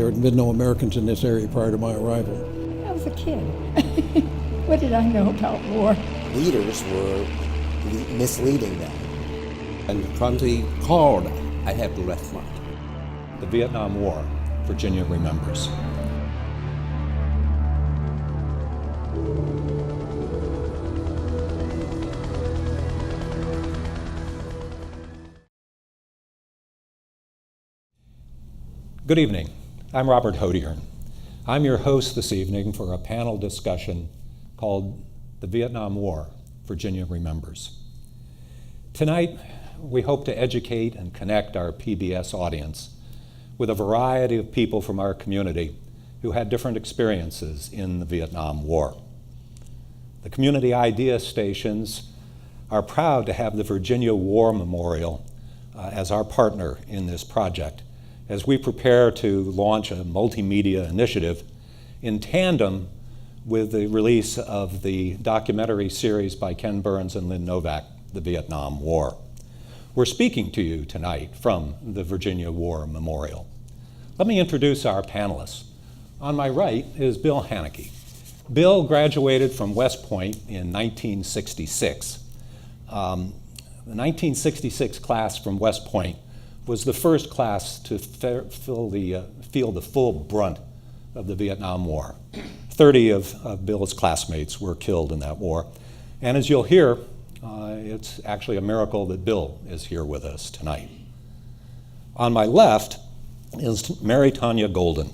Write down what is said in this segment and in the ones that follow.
There had been no Americans in this area prior to my arrival. I was a kid. What did I know about war? Leaders were misleading them. And the country called, I have to respond. The Vietnam War, Virginia remembers. Good evening. I'm Robert Hodierne. I'm your host this evening for a panel discussion called The Vietnam War, Virginia Remembers. Tonight, we hope to educate and connect our PBS audience with a variety of people from our community who had different experiences in the Vietnam War. The community idea stations are proud to have the Virginia War Memorial as our partner in this project as we prepare to launch a multimedia initiative in tandem with the release of the documentary series by Ken Burns and Lynn Novak, The Vietnam War. We're speaking to you tonight from the Virginia War Memorial. Let me introduce our panelists. On my right is Bill Haneke. Bill graduated from West Point in 1966. The 1966 class from West Point was the first class to feel the full brunt of the Vietnam War. 30 of Bill's classmates were killed in that war. And as you'll hear, it's actually a miracle that Bill is here with us tonight. On my left is Mary Tanya Golden,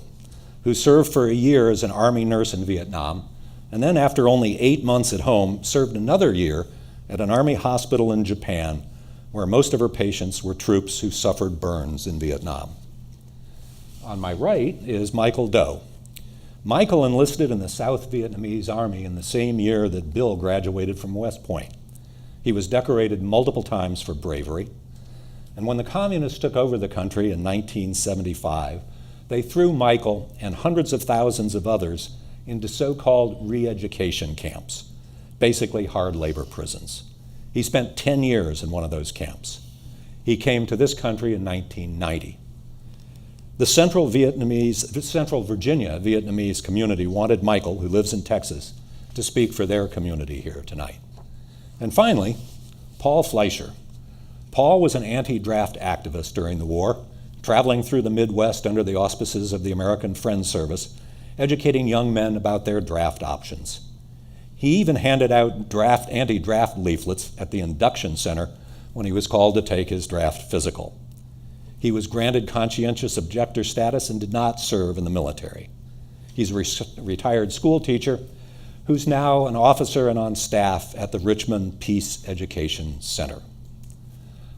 who served for a year as an Army nurse in Vietnam, and then after only 8 months at home, served another year at an Army hospital in Japan, where most of her patients were troops who suffered burns in Vietnam. On my right is Michael Doe. Michael enlisted in the South Vietnamese Army in the same year that Bill graduated from West Point. He was decorated multiple times for bravery, and when the communists took over the country in 1975, they threw Michael and hundreds of thousands of others into so-called re-education camps, basically hard labor prisons. He spent 10 years in one of those camps. He came to this country in 1990. The Central Virginia Vietnamese community wanted Michael, who lives in Texas, to speak for their community here tonight. And finally, Paul Fleischer. Paul was an anti-draft activist during the war, traveling through the Midwest under the auspices of the American Friends Service, educating young men about their draft options. He even handed out anti-draft leaflets at the induction center when he was called to take his draft physical. He was granted conscientious objector status and did not serve in the military. He's a retired school teacher who's now an officer and on staff at the Richmond Peace Education Center.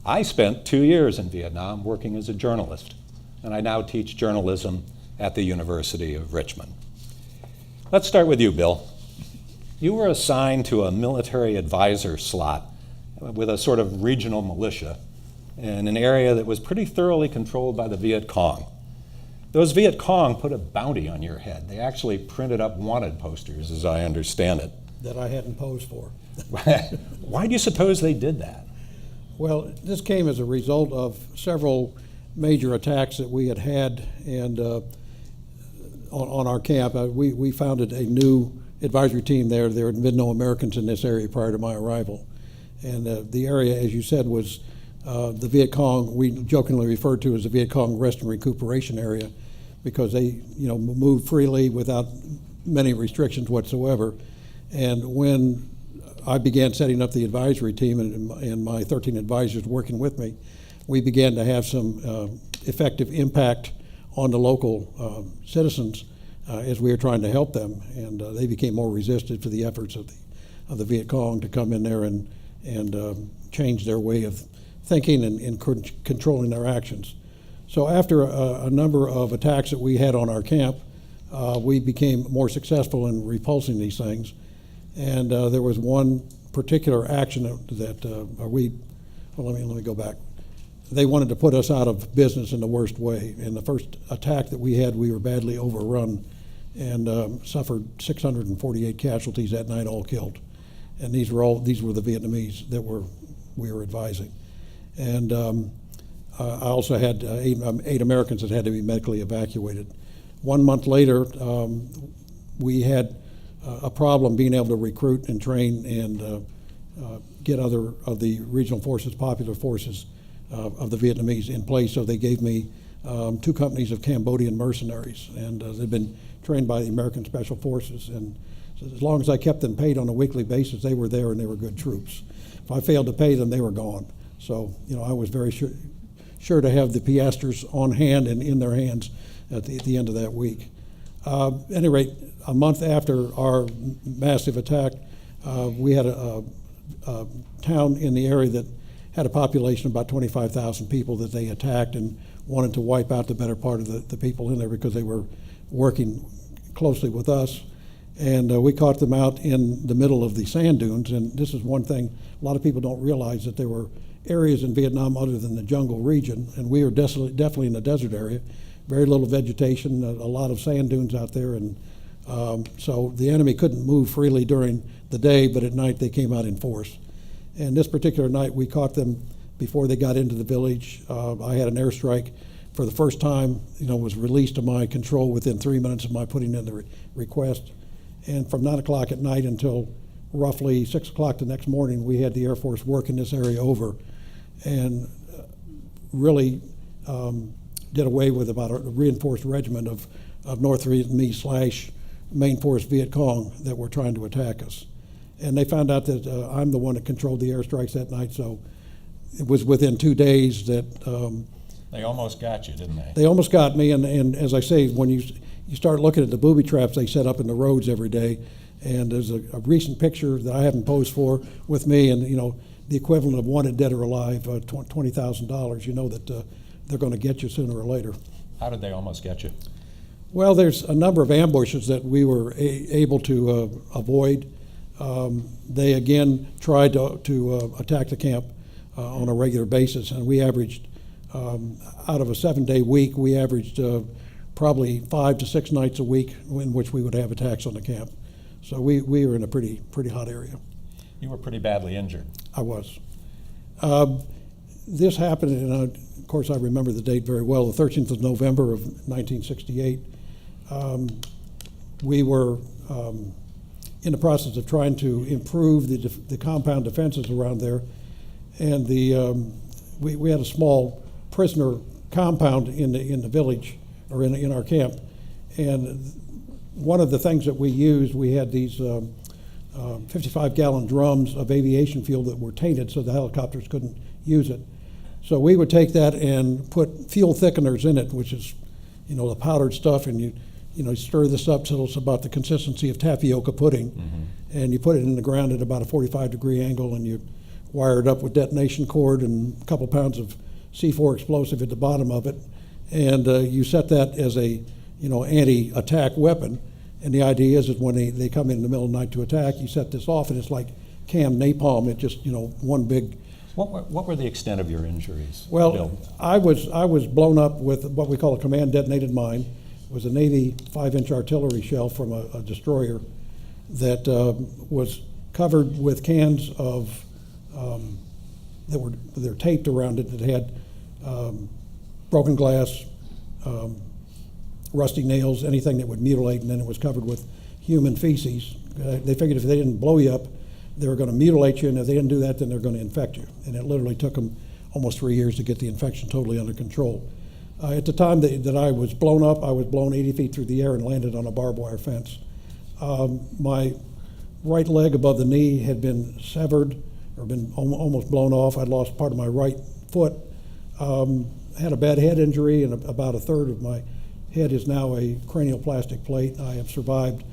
I spent 2 years in Vietnam working as a journalist, and I now teach journalism at the University of Richmond. Let's start with you, Bill. You were assigned to a military advisor slot with a sort of regional militia in an area that was pretty thoroughly controlled by the Viet Cong. Those Viet Cong put a bounty on your head. They actually printed up wanted posters, as I understand it. That I hadn't posed for. Why do you suppose they did that? Well, this came as a result of several major attacks that we had and on our camp. We founded a new advisory team there. There had been no Americans in this area prior to my arrival. And the area, as you said, was the Viet Cong, we jokingly referred to as the Viet Cong Rest and Recuperation Area, because they moved freely without many restrictions whatsoever. And when I began setting up the advisory team and my 13 advisors working with me, we began to have some effective impact on the local citizens as we were trying to help them, and they became more resistant to the efforts of the Viet Cong to come in there and change their way of thinking and controlling their actions. So after a number of attacks that we had on our camp, we became more successful in repulsing these things. And there was one particular action that let me go back. They wanted to put us out of business in the worst way. In the first attack that we had, we were badly overrun and suffered 648 casualties that night, all killed. And these were the Vietnamese that we were advising. And I also had 8 Americans that had to be medically evacuated. 1 month later, we had a problem being able to recruit and train and get other of the regional forces, popular forces of the Vietnamese in place. So they gave me 2 companies of Cambodian mercenaries, and they've been trained by the American Special Forces. And so as long as I kept them paid on a weekly basis, they were there and they were good troops. If I failed to pay them, they were gone. So, I was very sure to have the piastres on hand and in their hands at the end of that week. At any rate, a month after our massive attack, we had a town in the area that had a population of about 25,000 people that they attacked and wanted to wipe out the better part of the people in there because they were working closely with us. And we caught them out in the middle of the sand dunes. And this is one thing a lot of people don't realize, that there were areas in Vietnam other than the jungle region, and we were definitely in the desert area. Very little vegetation, a lot of sand dunes out there, and so the enemy couldn't move freely during the day, but at night they came out in force. And this particular night we caught them before they got into the village. I had an airstrike for the first time, was released to my control within 3 minutes of my putting in the request. And from 9 o'clock at night until roughly 6 o'clock the next morning, we had the Air Force working this area over, and really did away with about a reinforced regiment of North Vietnamese / Main Force Viet Cong that were trying to attack us. And they found out that I'm the one that controlled the airstrikes that night, so it was within 2 days that They almost got you, didn't they? they almost got me. And as I say, when you start looking at the booby traps they set up in the roads every day, and there's a recent picture that I haven't posed for with me, and the equivalent of wanted dead or alive, $20,000. You know that they're going to get you sooner or later. How did they almost get you? Well, there's a number of ambushes that we were able to avoid. They again tried to attack the camp on a regular basis, and we averaged, out of a 7-day week, we averaged probably 5 to 6 nights a week in which we would have attacks on the camp. So we were in a pretty hot area. You were pretty badly injured. I was. This happened, and of course I remember the date very well, the 13th of November of 1968. We were in the process of trying to improve the compound defenses around there, and we had a small prisoner compound in the village, or in our camp, and one of the things that we used, we had these 55-gallon drums of aviation fuel that were tainted so the helicopters couldn't use it. So we would take that and put fuel thickeners in it, which is, the powdered stuff, and you stir this up till it's about the consistency of tapioca pudding, and you put it in the ground at about a 45-degree angle, and you wire it up with detonation cord and a couple pounds of C4 explosive at the bottom of it, and you set that as a anti-attack weapon. And the idea is that when they come in the middle of the night to attack, you set this off, and it's like canned napalm. It just one big. What were the extent of your injuries, Well, Bill? I was blown up with what we call a command detonated mine. It was a Navy 5-inch artillery shell from a destroyer that was covered with cans of they're taped around it that had broken glass, rusty nails, anything that would mutilate, and then it was covered with human feces. They figured if they didn't blow you up, they were going to mutilate you, and if they didn't do that, then they're going to infect you. And it literally took them almost 3 years to get the infection totally under control. At the time that I was blown up, I was blown 80 feet through the air and landed on a barbed wire fence. My right leg above the knee had been severed or been almost blown off. I'd lost part of my right foot. Had a bad head injury, and about a third of my head is now a cranioplastic plate. I have survived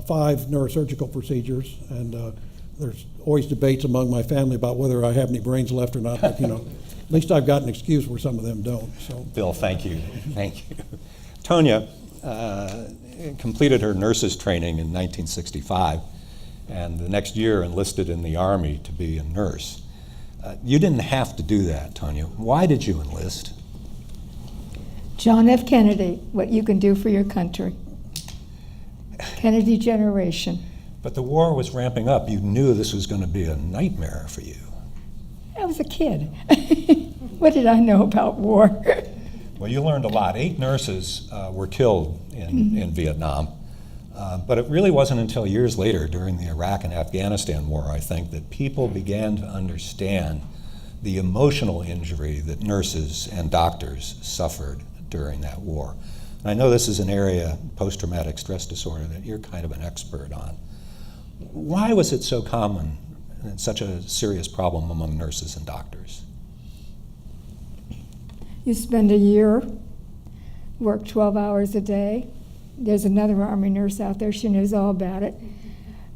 5 neurosurgical procedures, and there's always debates among my family about whether I have any brains left or not, but at least I've got an excuse where some of them don't. So, Bill, thank you. Thank you. Tonya completed her nurse's training in 1965, and the next year enlisted in the Army to be a nurse. You didn't have to do that, Tonya. Why did you enlist? John F. Kennedy, what you can do for your country. Kennedy generation. But the war was ramping up. You knew this was going to be a nightmare for you. I was a kid. What did I know about war? Well, you learned a lot. 8 nurses were killed in Vietnam. But it really wasn't until years later, during the Iraq and Afghanistan war, I think, that people began to understand the emotional injury that nurses and doctors suffered during that war. And I know this is an area, post-traumatic stress disorder, that you're kind of an expert on. Why was it so common and such a serious problem among nurses and doctors? You spend a year, work 12 hours a day. There's another Army nurse out there, she knows all about it.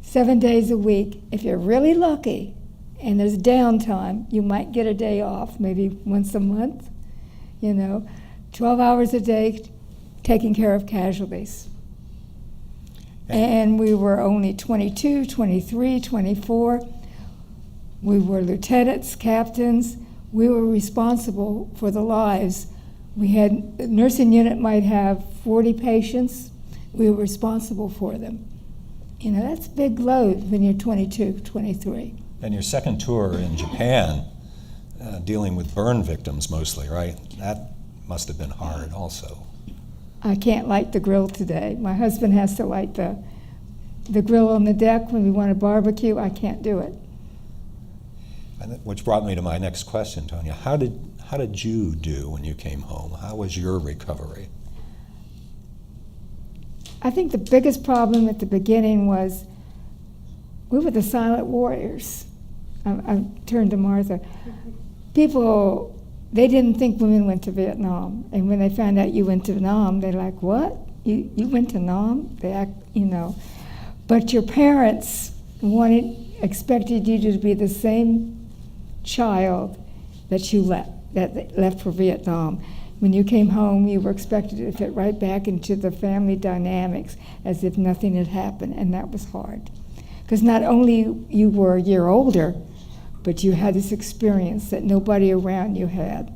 7 days a week. If you're really lucky and there's downtime, you might get a day off, maybe once a month, 12 hours a day taking care of casualties. And we were only 22, 23, 24. We were lieutenants, captains. We were responsible for the lives. We had, the nursing unit might have 40 patients. We were responsible for them. That's a big load when you're 22, 23. And your second tour in Japan, dealing with burn victims mostly, right? That must have been hard also. I can't light the grill today. My husband has to light the grill on the deck when we want to barbecue. I can't do it. Which brought me to my next question, Tonya. How did you do when you came home? How was your recovery? I think the biggest problem at the beginning was we were the silent warriors. I turned to Martha. People, they didn't think women went to Vietnam. And when they found out you went to Vietnam, they're like, what? You went to Nam? They act, But your parents expected you to be the same child that you left for Vietnam. When you came home, you were expected to fit right back into the family dynamics as if nothing had happened, and that was hard. Because not only you were a year older, but you had this experience that nobody around you had.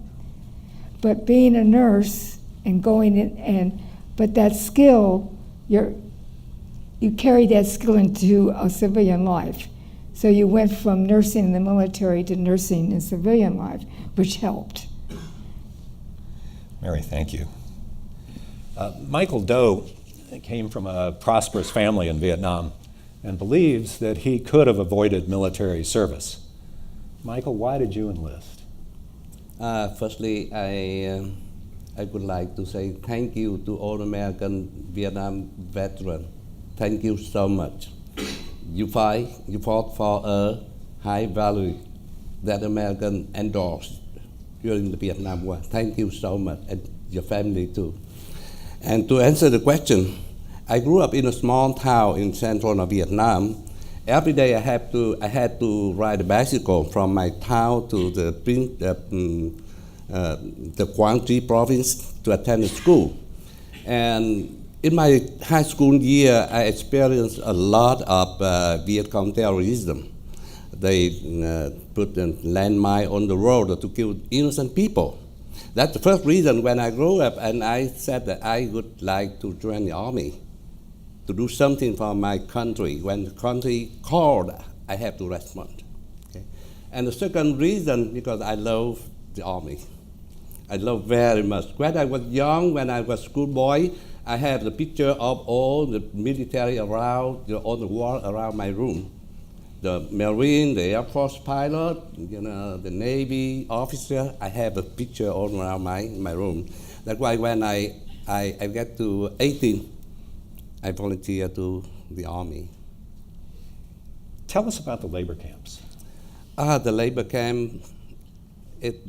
But being a nurse and going in, but that skill, you carry that skill into a civilian life. So you went from nursing in the military to nursing in civilian life, which helped. Mary, thank you. Michael Doe came from a prosperous family in Vietnam and believes that he could have avoided military service. Michael, why did you enlist? Firstly, I would like to say thank you to all American Vietnam veterans. Thank you so much. You fought for a high value that American endorsed during the Vietnam War. Thank you so much, and your family too. And to answer the question, I grew up in a small town in central Vietnam. Every day I had to ride a bicycle from my town to the Quang Tri province to attend the school. And in my high school year, I experienced a lot of Viet Cong terrorism. They put a landmine on the road to kill innocent people. That's the first reason when I grew up, and I said that I would like to join the army, to do something for my country. When the country called, I have to respond. Okay? And the second reason, because I love the army. I love very much. When I was young, when I was schoolboy, I have the picture of all the military around, all the war around my room. The Marine, the Air Force pilot, the Navy officer, I have a picture all around my room. That's why when I get to 18, I volunteer to the army. Tell us about the labor camps. The labor camp, it's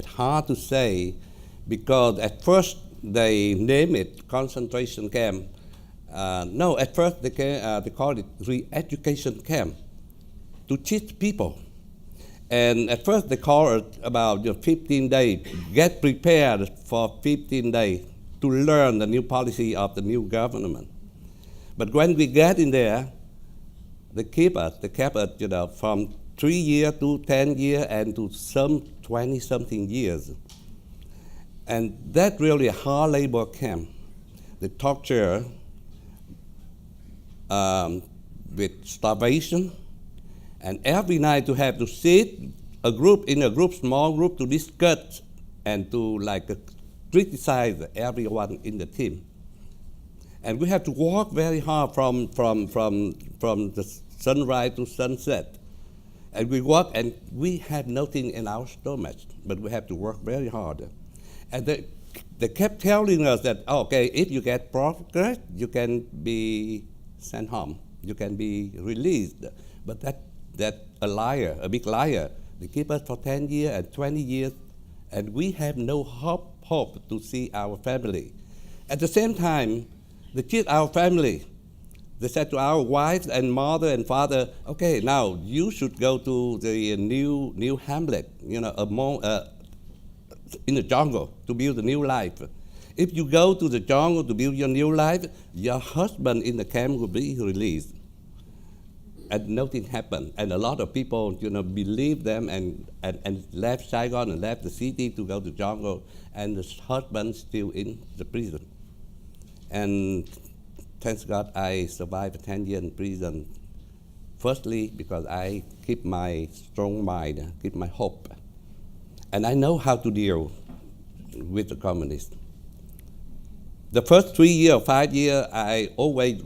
hard to say, because at first they name it concentration camp. No, at first they called it re-education camp to teach people. And at first they called it about 15 days, get prepared for 15 days to learn the new policy of the new government. But when we get in there, they kept us from 3 years to 10 years and to some 20-something years. And that really a hard labor camp. The torture with starvation, and every night to have to sit small group to discuss and to criticize everyone in the team. And we have to work very hard from the sunrise to sunset. And we work, and we have nothing in our stomach, but we have to work very hard. And they kept telling us that, okay, if you get progress, you can be sent home, you can be released. But that's a liar, a big liar. They keep us for 10 years and 20 years, and we have no hope to see our family. At the same time, they cheat our family. They said to our wives and mother and father, okay, now you should go to the new hamlet, in the jungle to build a new life. If you go to the jungle to build your new life, your husband in the camp will be released. And nothing happened. And a lot of people, believed them and left Saigon and left the city to go to the jungle, and the husband still in the prison. And thanks God I survived 10 years in prison. Firstly, because I keep my strong mind, keep my hope. And I know how to deal with the communists. The first 3 years, 5 years, I always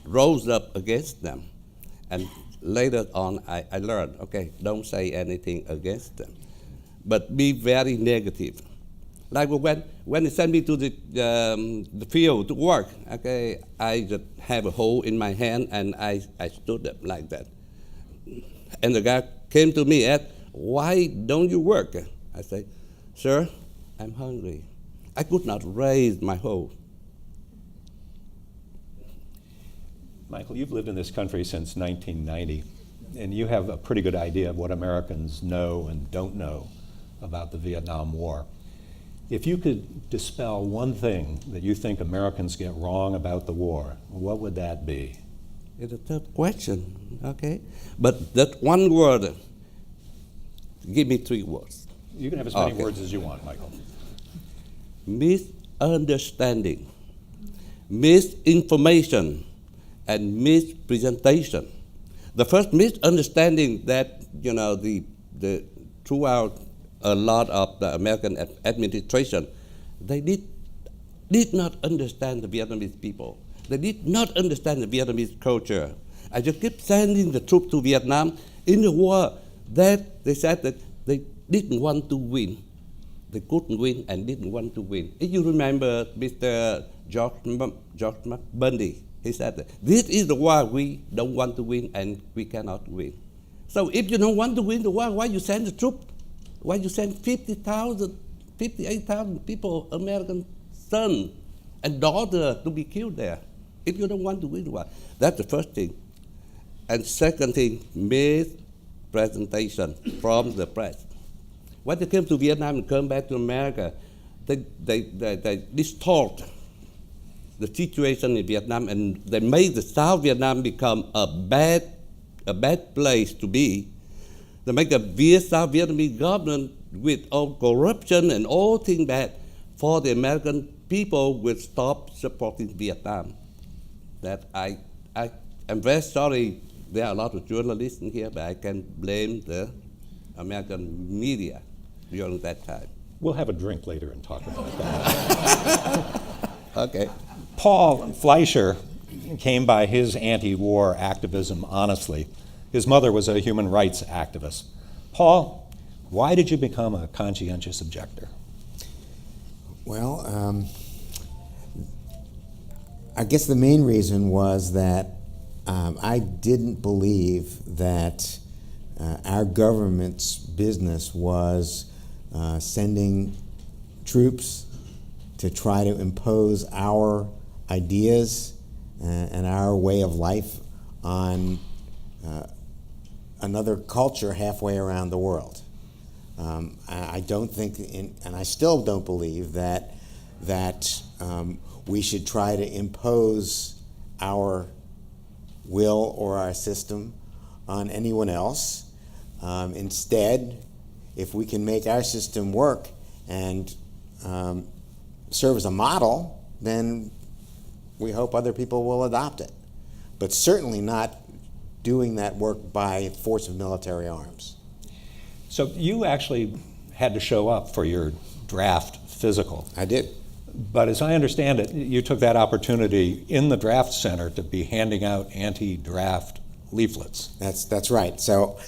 rose up against them. And later on, I learned, okay, don't say anything against them, but be very negative. Like when they sent me to the field to work, okay, I just have a hole in my hand, and I stood up like that. And the guy came to me and asked, why don't you work? I say, sir, I'm hungry. I could not raise my hole. Michael, you've lived in this country since 1990, and you have a pretty good idea of what Americans know and don't know about the Vietnam War. If you could dispel one thing that you think Americans get wrong about the war, what would that be? It's a tough question, okay? But that one word, give me 3 words. You can have as many Okay. words as you want, Michael. Misunderstanding, misinformation, and mispresentation. The first misunderstanding that, throughout a lot of the American administration, they did not understand the Vietnamese people. They did not understand the Vietnamese culture. I just keep sending the troops to Vietnam in the war that they said that they didn't want to win. They couldn't win and didn't want to win. If you remember Mr. George Bundy, he said that this is the war we don't want to win and we cannot win. So if you don't want to win the war, why you send the troops? Why you send 50,000, 58,000 people, American sons and daughters to be killed there? If you don't want to win the war. That's the first thing. And second thing, mispresentation from the press. When they came to Vietnam and come back to America, they distort the situation in Vietnam, and they made the South Vietnam become a bad place to be. They make a South Vietnamese government with all corruption and all things bad, for the American people will stop supporting Vietnam. That I am very sorry. There are a lot of journalists in here, but I can blame the American media during that time. We'll have a drink later and talk about that. Okay. Paul Fleischer came by his anti-war activism honestly. His mother was a human rights activist. Paul, why did you become a conscientious objector? Well, I guess the main reason was that I didn't believe that our government's business was sending troops to try to impose our ideas and our way of life on another culture halfway around the world. I don't think, and I still don't believe that we should try to impose our will or our system on anyone else. Instead, if we can make our system work and serve as a model, then we hope other people will adopt it. But certainly not doing that work by force of military arms. So you actually had to show up for your draft physical. I did. But as I understand it, you took that opportunity in the draft center to be handing out anti-draft leaflets. That's right. So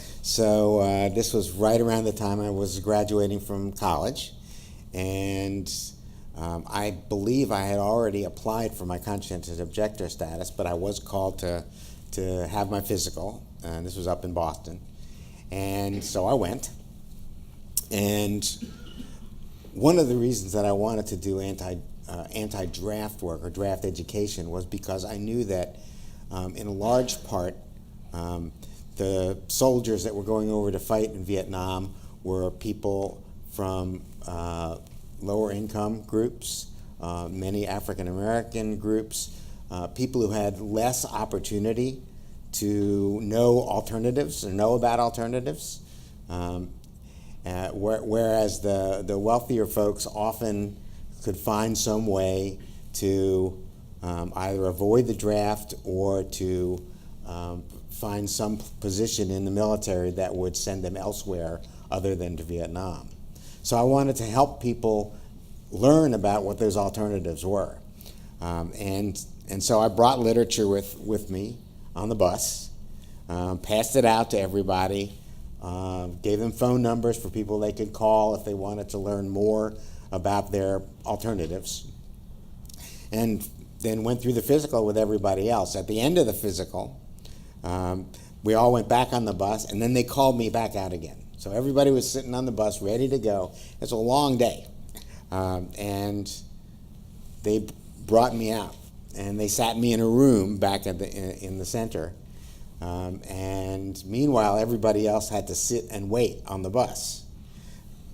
this was right around the time I was graduating from college, and I believe I had already applied for my conscientious objector status, but I was called to have my physical, and this was up in Boston, and so I went. And one of the reasons that I wanted to do anti-draft work or draft education was because I knew that in a large part the soldiers that were going over to fight in Vietnam were people from lower income groups, many African American groups, people who had less opportunity to know alternatives or know about alternatives. Whereas the wealthier folks often could find some way to either avoid the draft or to find some position in the military that would send them elsewhere other than to Vietnam. So I wanted to help people learn about what those alternatives were. And so I brought literature with me on the bus, passed it out to everybody, gave them phone numbers for people they could call if they wanted to learn more about their alternatives, and then went through the physical with everybody else. At the end of the physical, we all went back on the bus, and then they called me back out again. So everybody was sitting on the bus ready to go. It's a long day. And they brought me out, and they sat me in a room back in the center. And meanwhile, everybody else had to sit and wait on the bus.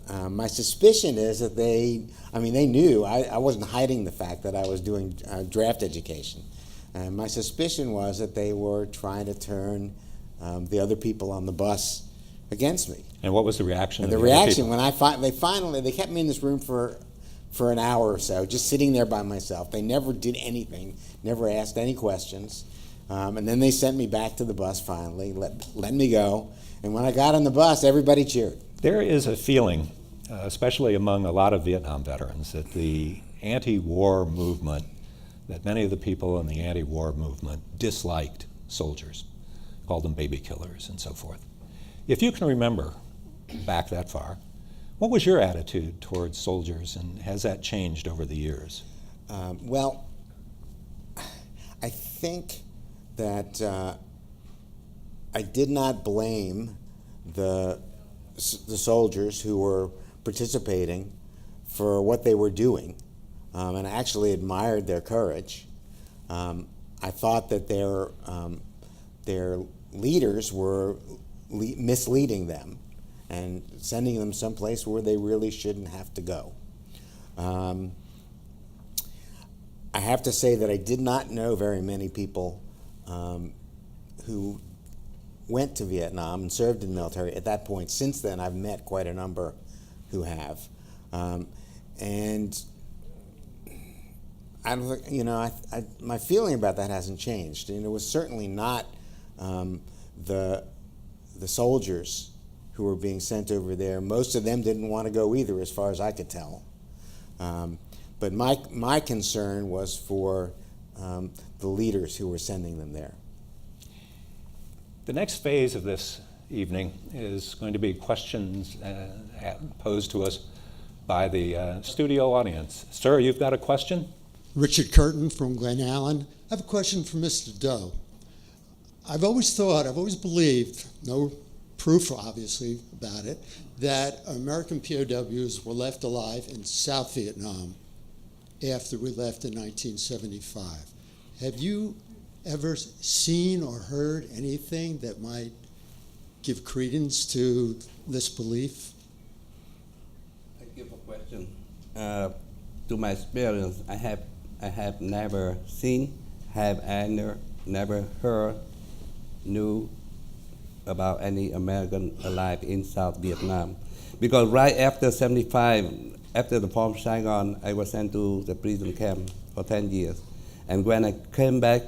My suspicion is that they knew I wasn't hiding the fact that I was doing draft education. And my suspicion was that they were trying to turn the other people on the bus against me. And what was the reaction? And the reaction when they kept me in this room for an hour or so, just sitting there by myself. They never did anything, never asked any questions. And then they sent me back to the bus finally, let me go. And when I got on the bus, everybody cheered. There is a feeling, especially among a lot of Vietnam veterans, that the anti-war movement, that many of the people in the anti-war movement disliked soldiers, called them baby killers and so forth. If you can remember back that far, what was your attitude towards soldiers, and has that changed over the years? Well, I think that I did not blame the soldiers who were participating for what they were doing, and I actually admired their courage. I thought that their leaders were misleading them and sending them someplace where they really shouldn't have to go. I have to say that I did not know very many people who went to Vietnam and served in the military at that point. Since then, I've met quite a number who have. And I don't think, my feeling about that hasn't changed. And it was certainly not the soldiers who were being sent over there. Most of them didn't want to go either, as far as I could tell. But my concern was for the leaders who were sending them there. The next phase of this evening is going to be questions posed to us by the studio audience. Sir, you've got a question? Richard Curtin from Glen Allen. I have a question for Mr. Doe. I've always believed, no proof obviously about it, that American POWs were left alive in South Vietnam after we left in 1975. Have you ever seen or heard anything that might give credence to this belief? I give a question. To my experience, I have never seen, never heard, knew about any American alive in South Vietnam. Because right after 75, after the bomb Saigon, I was sent to the prison camp for 10 years. And when I came back,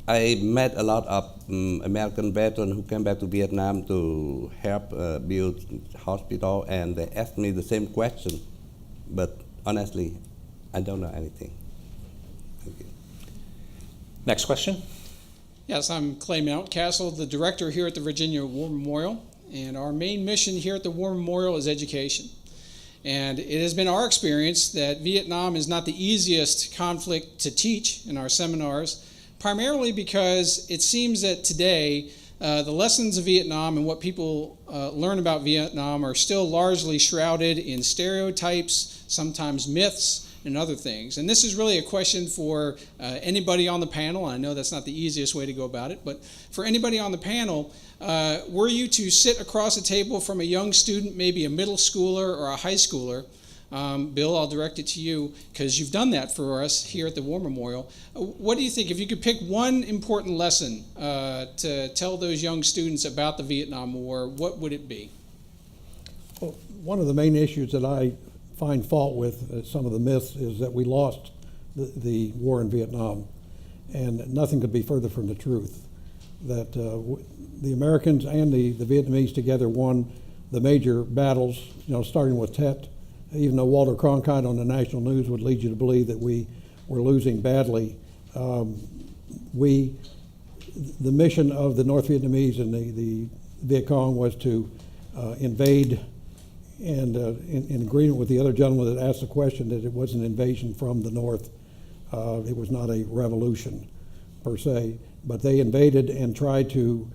I met a lot of American veterans who came back to Vietnam to help build hospital, and they asked me the same question. But honestly, I don't know anything. Thank you. Next question. Yes, I'm Clay Mountcastle, the director here at the Virginia War Memorial, and our main mission here at the War Memorial is education. And it has been our experience that Vietnam is not the easiest conflict to teach in our seminars, primarily because it seems that today the lessons of Vietnam and what people learn about Vietnam are still largely shrouded in stereotypes, sometimes myths, and other things. And this is really a question for anybody on the panel. I know that's not the easiest way to go about it, but for anybody on the panel, were you to sit across a table from a young student, maybe a middle schooler or a high schooler, Bill, I'll direct it to you because you've done that for us here at the War Memorial. What do you think, if you could pick one important lesson to tell those young students about the Vietnam War, what would it be? Well, one of the main issues that I find fault with some of the myths is that we lost the war in Vietnam, and nothing could be further from the truth. That the Americans and the Vietnamese together won the major battles, starting with Tet, even though Walter Cronkite on the national news would lead you to believe that we were losing badly. The mission of the North Vietnamese and the Viet Cong was to invade, and in agreement with the other gentleman that asked the question, that it was an invasion from the north. It was not a revolution per se, but they invaded and tried to,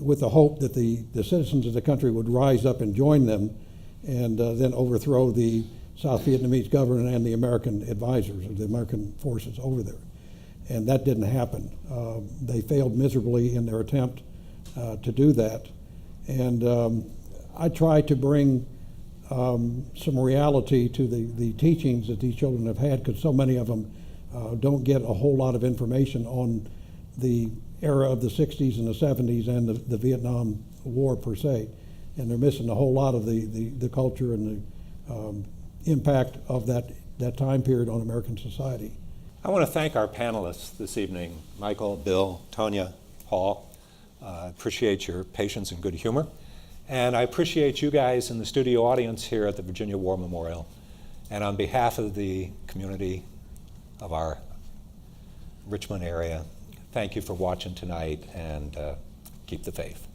with the hope that the citizens of the country would rise up and join them, and then overthrow the South Vietnamese government and the American advisors, or the American forces over there. And that didn't happen. They failed miserably in their attempt to do that. And I try to bring some reality to the teachings that these children have had, because so many of them don't get a whole lot of information on the era of the 60s and the 70s and the Vietnam War per se. And they're missing a whole lot of the culture and the impact of that time period on American society. I want to thank our panelists this evening, Michael, Bill, Tonya, Paul. I appreciate your patience and good humor. And I appreciate you guys in the studio audience here at the Virginia War Memorial. And on behalf of the community of our Richmond area, thank you for watching tonight, and keep the faith.